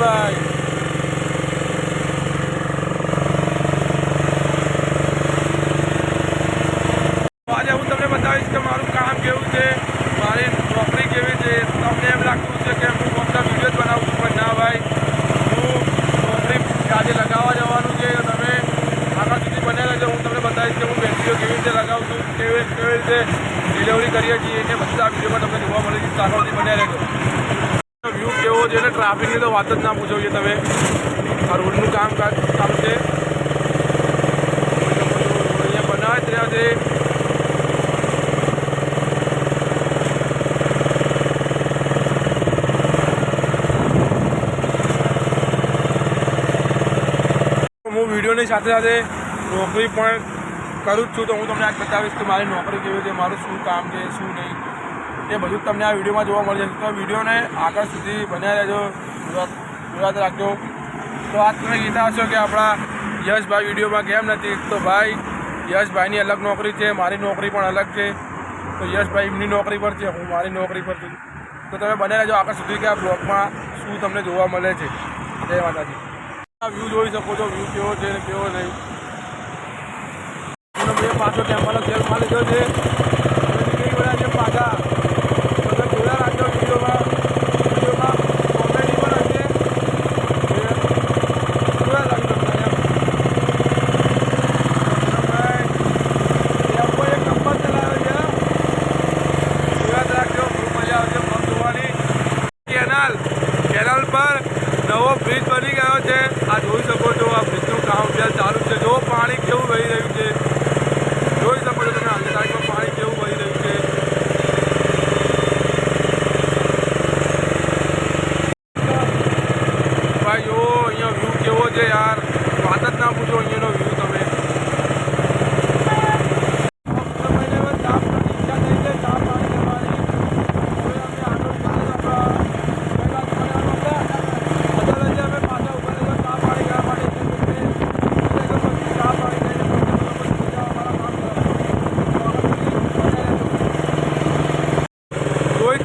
ભાઈ. આજે હું તમને બતાવીશ કે મારું કામ કેવું છે, મારી નોકરી કેવી છે. તમને એમ લાગતું છે કે હું ફક્ત વિડીયો જ બનાવું છું, પણ ના ભાઈ, હું નોકરી આજે લગાવવા જવાનું છે. તમે આગળ સુધી બન્યા રહેજો. હું તમને બતાવીશ કે હું બેટરીઓ કેવી રીતે લગાવું છું, કેવી રીતે ડિલિવરી કરીએ છીએ, એ બધા વિડીયોમાં તમને જોવા મળે છે. આગળ સુધી બન્યા રહેજો. વ્યૂ કેવો છે એટલે ટ્રાફિકની તો વાત જ ના પૂછો. છે તમે આ રોડનું કામકાજ ચાલુ છે, અહીંયા બનાવે જ રહ્યા છે. હું વિડીયોની સાથે સાથે નોકરી પણ કરું જ છું, તો હું તમને આજ બતાવીશ કે મારી નોકરી કેવી છે, મારું શું કામ છે, શું નહીં, એ બધું તમને આ વિડીયોમાં જોવા મળશે. તો વિડીયોને આગળ સુધી બન્યા રહેજો, જોવા રાખજો. તો આજ તમે કહેતા હશો કે આપણા યશભાઈ વિડીયોમાં કેમ નથી, તો ભાઈ યશભાઈની અલગ નોકરી છે, મારી નોકરી પણ અલગ છે. તો યશભાઈ એમની નોકરી પર છે, હું મારી નોકરી પર છું. તો તમે બન્યા રહેજો આગળ સુધી કે આ બ્લોગમાં શું તમને જોવા મળે છે. જય માતાજી. વ્યૂ જોઈ શકો છો, વ્યૂ કેવો છે ને કેવો નહીં. મેં પાછો ટેમ્પલનો સેલ્ફમાં લીધો છે, નીકળી ગયા છે પાછા. તમે જોયા રાખજો વિડીયોમાં કોમેડી પણ હશે, જોયા રાખજો તમને. ટેમ્પો એક નંબર ચલાવ્યો છે, જોયા રાખજો. ખૂબ મજા આવશે પગ જોવાની. કેનલ પર નવો બ્રિજ બની ગયો છે. આ જોઈ શકો છો, આ બ્રિજનું કામ ચાલુ છે. જો પાણી કેવું વહી રહ્યું છે, જોઈ શકો છો તમે. હાલની તારીખમાં પાણી કેવું વહી રહ્યું છે. ભાઈ જો અહીંયા વ્યૂ કેવો છે યાર, વાત જ ના પૂછો અહીંયાનો વ્યૂ તમે.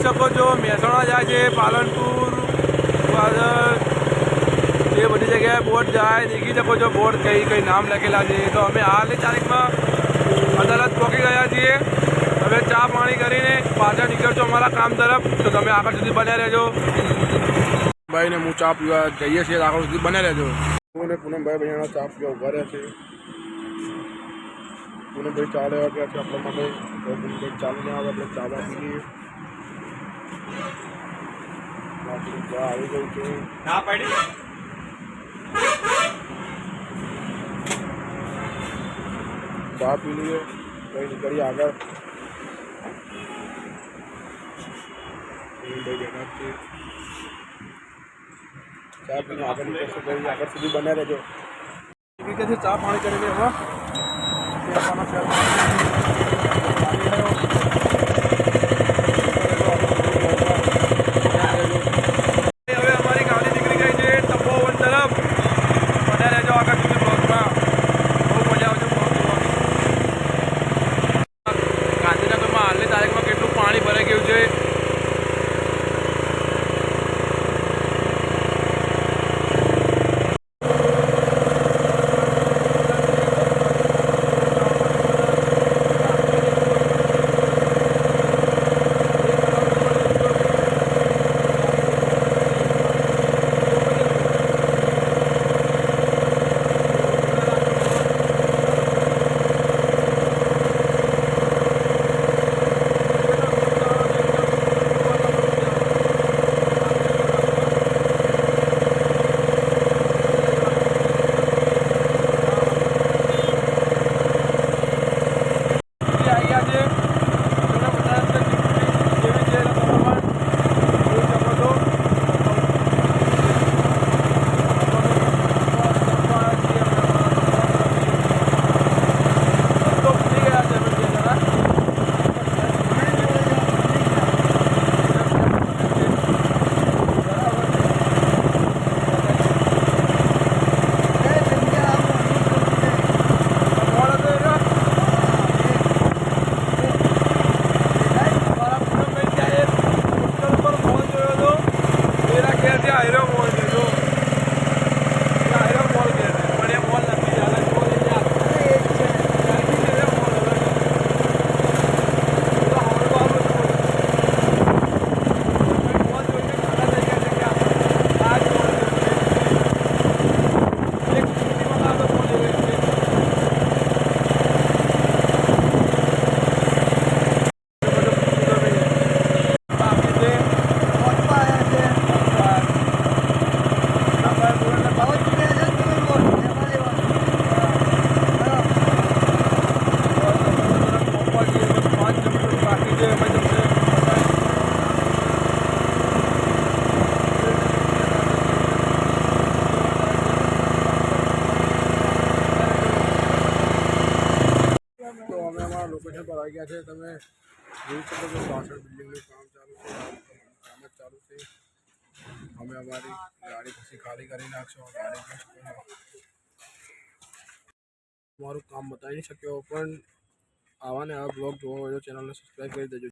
શકો છો મહેસાણા જાય છે, પાલનપુર, એ બધી જગ્યાએ બોટ જાય. દેખી શકો છો બોટ કઈ નામ લખેલા છે. તો અમે હાલની તારીખમાં અદાલત પહોંચી ગયા છીએ. હવે ચા પાણી કરીને પાછા નીકળજો અમારા કામ તરફ. તો તમે આગળ સુધી બન્યા રહેજો. ભાઈને હું ચા પીવા જઈએ છીએ, આગળ સુધી બન્યા રહેજો. હું પૂનમભાઈ ભાઈ ચા પીવા ઉભા રહ્યા છે. પૂનમભાઈ ચા લેવા ગયા છે આપણા માટે. પૂનમભાઈ ચાલુ ના આવે આપણે ચા પી લઈએ. આવી ગયું છે, ચા પી લઈએ, કઈ નીકળીએ આગળ. ચા પીને આગળ નીકળશું, કઈ આગળ સુધી બન્યા રહેજો. ચા પાણી કરીને હવે છે તમે જોઈ શકો છો પાછળ બિલ્ડિંગનું કામ ચાલુ છે, કામ જ ચાલુ છે. અમે અમારી ગાડી પછી ખાલી કરી નાખશો. ગાડી તમારું કામ બતાવી નહીં શક્યો, પણ આવા ને આવા બ્લોગ જોવા હોય તો ચેનલને સબસ્ક્રાઈબ કરી દેજો.